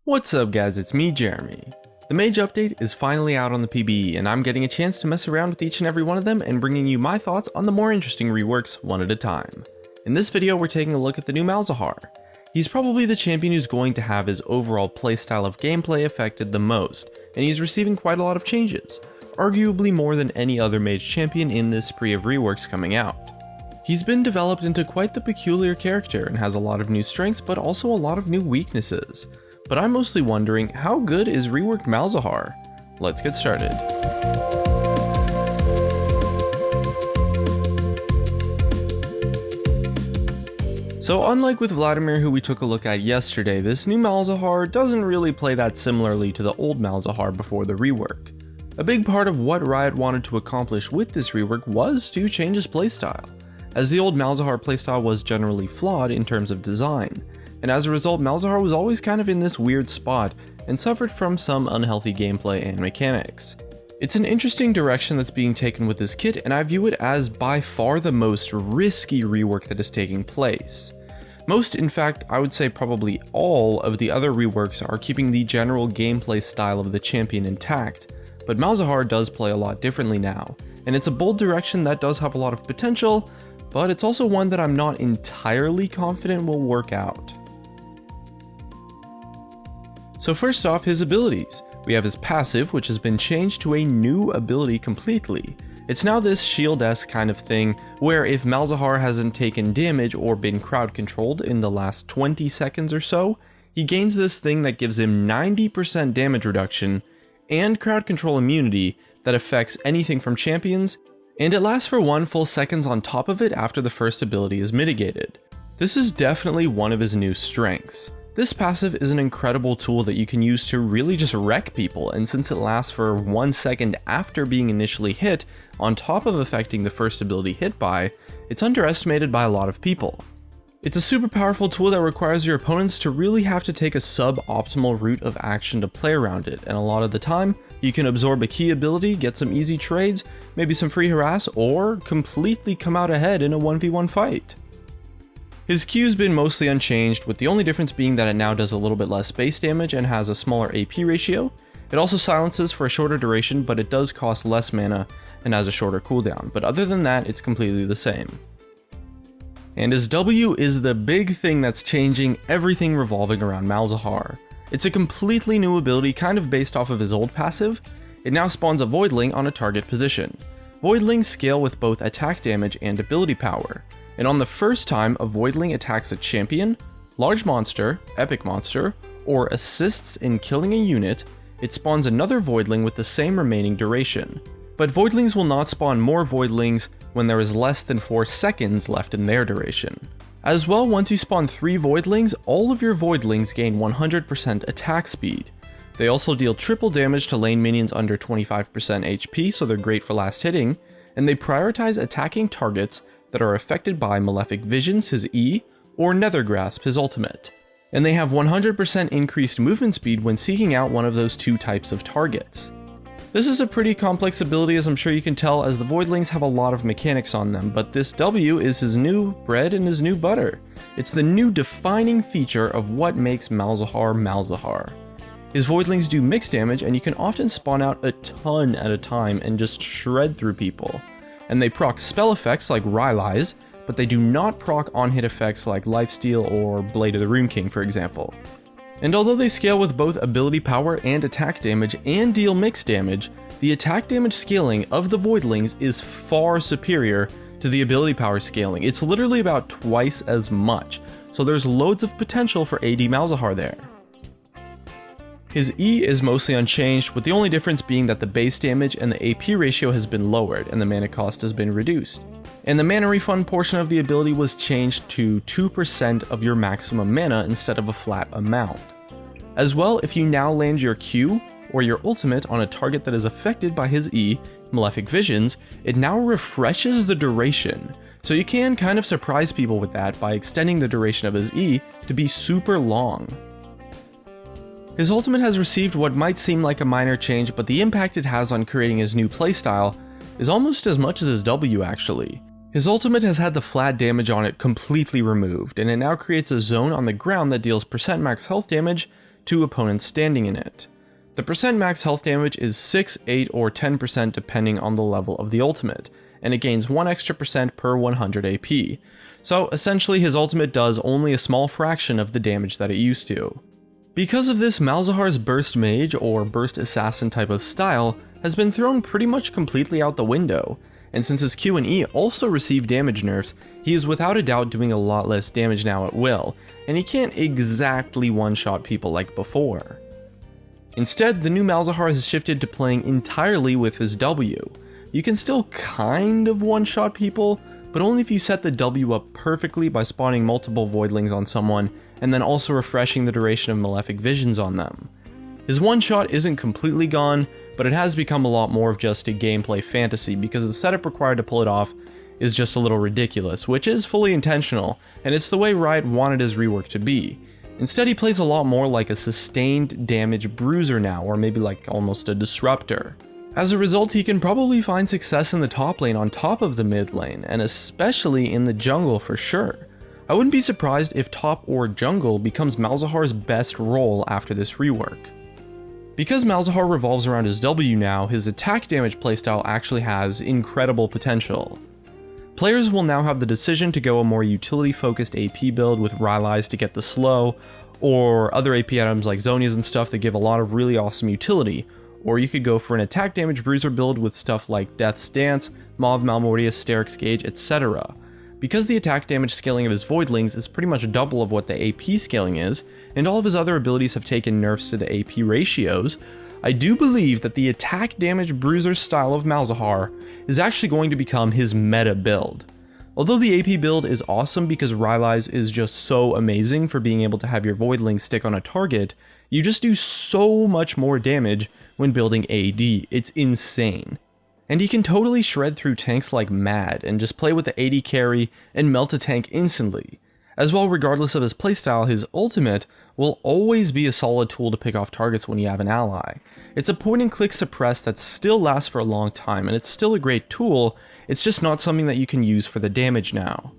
What's up guys, it's me Jeremy. The mage update is finally out on the PBE and I'm getting a chance to mess around with each and every one of them and bringing you my thoughts on the more interesting reworks one at a time. In this video we're taking a look at the new Malzahar. He's probably the champion who's going to have his overall playstyle of gameplay affected the most, and he's receiving quite a lot of changes, arguably more than any other mage champion in this spree of reworks coming out. He's been developed into quite the peculiar character and has a lot of new strengths but also a lot of new weaknesses. But I'm mostly wondering, how good is REWORK Malzahar? Let's get started. So unlike with Vladimir, who we took a look at yesterday, this new Malzahar doesn't really play that similarly to the old Malzahar before the rework. A big part of what Riot wanted to accomplish with this rework was to change his playstyle, as the old Malzahar playstyle was generally flawed in terms of design, and as a result Malzahar was always kind of in this weird spot and suffered from some unhealthy gameplay and mechanics. It's an interesting direction that's being taken with this kit, and I view it as by far the most risky rework that is taking place. Most, in fact, I would say probably all of the other reworks are keeping the general gameplay style of the champion intact, but Malzahar does play a lot differently now, and it's a bold direction that does have a lot of potential, but it's also one that I'm not entirely confident will work out. So first off, his abilities. We have his passive, which has been changed to a new ability completely. It's now this shield-esque kind of thing, where if Malzahar hasn't taken damage or been crowd controlled in the last 20 seconds or so, he gains this thing that gives him 90% damage reduction and crowd control immunity that affects anything from champions, and it lasts for 1 full second on top of it after the first ability is mitigated. This is definitely one of his new strengths. This passive is an incredible tool that you can use to really just wreck people, and since it lasts for 1 second after being initially hit, on top of affecting the first ability hit by, it's underestimated by a lot of people. It's a super powerful tool that requires your opponents to really have to take a suboptimal route of action to play around it, and a lot of the time, you can absorb a key ability, get some easy trades, maybe some free harass, or completely come out ahead in a 1v1 fight. His Q's been mostly unchanged, with the only difference being that it now does a little bit less base damage and has a smaller AP ratio. It also silences for a shorter duration, but it does cost less mana and has a shorter cooldown, but other than that, it's completely the same. And his W is the big thing that's changing everything revolving around Malzahar. It's a completely new ability kind of based off of his old passive. It now spawns a Voidling on a target position. Voidlings scale with both attack damage and ability power, and on the first time a Voidling attacks a champion, large monster, epic monster, or assists in killing a unit, it spawns another Voidling with the same remaining duration. But Voidlings will not spawn more Voidlings when there is less than 4 seconds left in their duration. As well, once you spawn 3 Voidlings, all of your Voidlings gain 100% attack speed. They also deal triple damage to lane minions under 25% HP, so they're great for last hitting, and they prioritize attacking targets that are affected by Malefic Visions, his E, or Nether Grasp, his ultimate. And they have 100% increased movement speed when seeking out one of those 2 types of targets. This is a pretty complex ability, as I'm sure you can tell, as the Voidlings have a lot of mechanics on them, but this W is his new bread and his new butter. It's the new defining feature of what makes Malzahar Malzahar. His Voidlings do mixed damage, and you can often spawn out a ton at a time and just shred through people. And they proc spell effects like Rylai's, but they do not proc on-hit effects like Lifesteal or Blade of the Rune King, for example. And although they scale with both ability power and attack damage and deal mixed damage, the attack damage scaling of the Voidlings is far superior to the ability power scaling. It's literally about twice as much, so there's loads of potential for AD Malzahar there. His E is mostly unchanged, with the only difference being that the base damage and the AP ratio has been lowered and the mana cost has been reduced. And the mana refund portion of the ability was changed to 2% of your maximum mana instead of a flat amount. As well, if you now land your Q or your ultimate on a target that is affected by his E, Malefic Visions, it now refreshes the duration. So you can kind of surprise people with that by extending the duration of his E to be super long. His ultimate has received what might seem like a minor change, but the impact it has on creating his new playstyle is almost as much as his W actually. His ultimate has had the flat damage on it completely removed, and it now creates a zone on the ground that deals % max health damage to opponents standing in it. The percent max health damage is 6, 8, or 10% depending on the level of the ultimate, and it gains 1 extra percent per 100 AP. So essentially his ultimate does only a small fraction of the damage that it used to. Because of this, Malzahar's burst mage or burst assassin type of style has been thrown pretty much completely out the window, and since his Q and E also receive damage nerfs, he is without a doubt doing a lot less damage now at will, and he can't exactly one-shot people like before. Instead, the new Malzahar has shifted to playing entirely with his W. You can still kind of one-shot people, but only if you set the W up perfectly by spawning multiple voidlings on someone, and then also refreshing the duration of malefic visions on them. His one-shot isn't completely gone, but it has become a lot more of just a gameplay fantasy because the setup required to pull it off is just a little ridiculous, which is fully intentional, and it's the way Riot wanted his rework to be. Instead, he plays a lot more like a sustained damage bruiser now, or maybe like almost a disruptor. As a result, he can probably find success in the top lane on top of the mid lane, and especially in the jungle for sure. I wouldn't be surprised if top or jungle becomes Malzahar's best role after this rework. Because Malzahar revolves around his W now, his attack damage playstyle actually has incredible potential. Players will now have the decision to go a more utility-focused AP build with Rylai's to get the slow, or other AP items like Zonias and stuff that give a lot of really awesome utility, or you could go for an attack damage bruiser build with stuff like Death's Dance, Maw of Malmortius, Steric's Gauge, etc. Because the attack damage scaling of his voidlings is pretty much double of what the AP scaling is, and all of his other abilities have taken nerfs to the AP ratios, I do believe that the attack damage bruiser style of Malzahar is actually going to become his meta build. Although the AP build is awesome because Rylai's is just so amazing for being able to have your voidlings stick on a target, you just do so much more damage when building AD, it's insane. And he can totally shred through tanks like mad and just play with the AD carry and melt a tank instantly. As well, regardless of his playstyle, his ultimate will always be a solid tool to pick off targets when you have an ally. It's a point and click suppress that still lasts for a long time, and it's still a great tool, it's just not something that you can use for the damage now.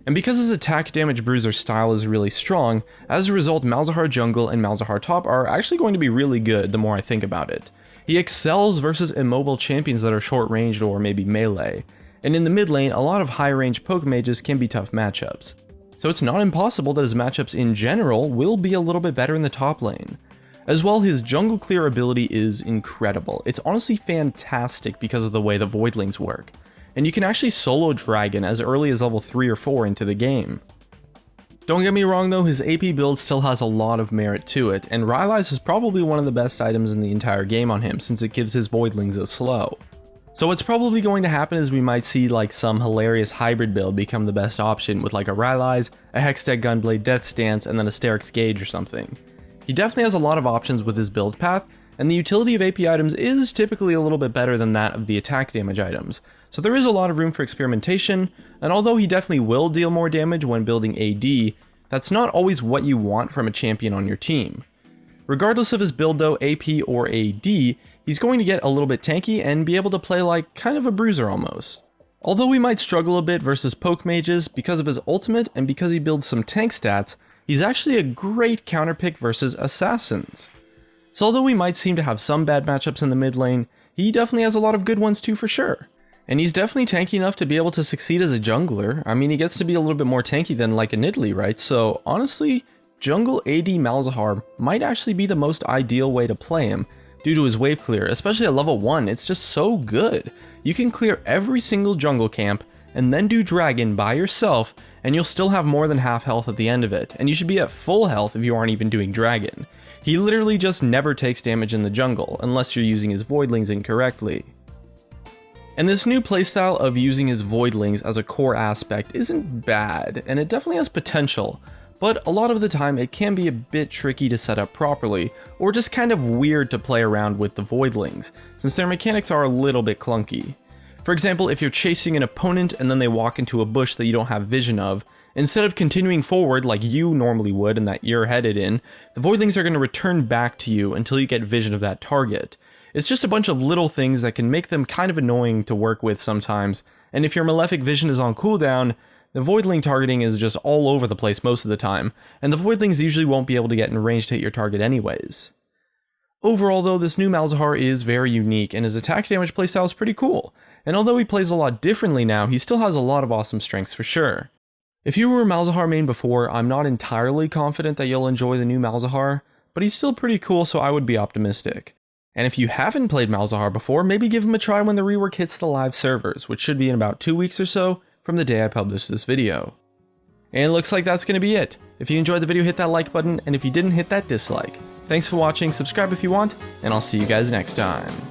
And because his attack damage bruiser style is really strong, as a result Malzahar jungle and Malzahar top are actually going to be really good the more I think about it. He excels versus immobile champions that are short ranged or maybe melee, and in the mid lane a lot of high range poke mages can be tough matchups. So it's not impossible that his matchups in general will be a little bit better in the top lane. As well, his jungle clear ability is incredible. It's honestly fantastic because of the way the voidlings work, and you can actually solo dragon as early as level 3 or 4 into the game. Don't get me wrong though, his AP build still has a lot of merit to it, and Rylai's is probably one of the best items in the entire game on him since it gives his voidlings a slow. So what's probably going to happen is we might see like some hilarious hybrid build become the best option with like a Rylai's, a Hextech Gunblade Death's Dance, and then a Steric's Gauge or something. He definitely has a lot of options with his build path, and the utility of AP items is typically a little bit better than that of the attack damage items, so there is a lot of room for experimentation, and although he definitely will deal more damage when building AD, that's not always what you want from a champion on your team. Regardless of his build though, AP or AD, he's going to get a little bit tanky and be able to play like kind of a bruiser almost. Although we might struggle a bit versus poke mages because of his ultimate and because he builds some tank stats, he's actually a great counterpick versus assassins. So although we might seem to have some bad matchups in the mid lane, he definitely has a lot of good ones too for sure. And he's definitely tanky enough to be able to succeed as a jungler. I mean, he gets to be a little bit more tanky than like a Nidalee, right? So honestly, jungle AD Malzahar might actually be the most ideal way to play him due to his wave clear, especially at level 1, it's just so good. You can clear every single jungle camp and then do dragon by yourself and you'll still have more than half health at the end of it, and you should be at full health if you aren't even doing dragon. He literally just never takes damage in the jungle, unless you're using his voidlings incorrectly. And this new playstyle of using his voidlings as a core aspect isn't bad, and it definitely has potential, but a lot of the time it can be a bit tricky to set up properly, or just kind of weird to play around with the voidlings, since their mechanics are a little bit clunky. For example, if you're chasing an opponent and then they walk into a bush that you don't have vision of, instead of continuing forward like you normally would and that you're headed in, the voidlings are going to return back to you until you get vision of that target. It's just a bunch of little things that can make them kind of annoying to work with sometimes, and if your malefic vision is on cooldown, The voidling targeting is just all over the place most of the time, and the voidlings usually won't be able to get in range to hit your target anyways. Overall though, this new Malzahar is very unique, and his attack damage playstyle is pretty cool, and although he plays a lot differently now, he still has a lot of awesome strengths for sure. If you were a Malzahar main before, I'm not entirely confident that you'll enjoy the new Malzahar, but he's still pretty cool, so I would be optimistic. And if you haven't played Malzahar before, maybe give him a try when the rework hits the live servers, which should be in about 2 weeks or so from the day I publish this video. And it looks like that's going to be it. If you enjoyed the video, hit that like button, and if you didn't, hit that dislike. Thanks for watching, subscribe if you want, and I'll see you guys next time.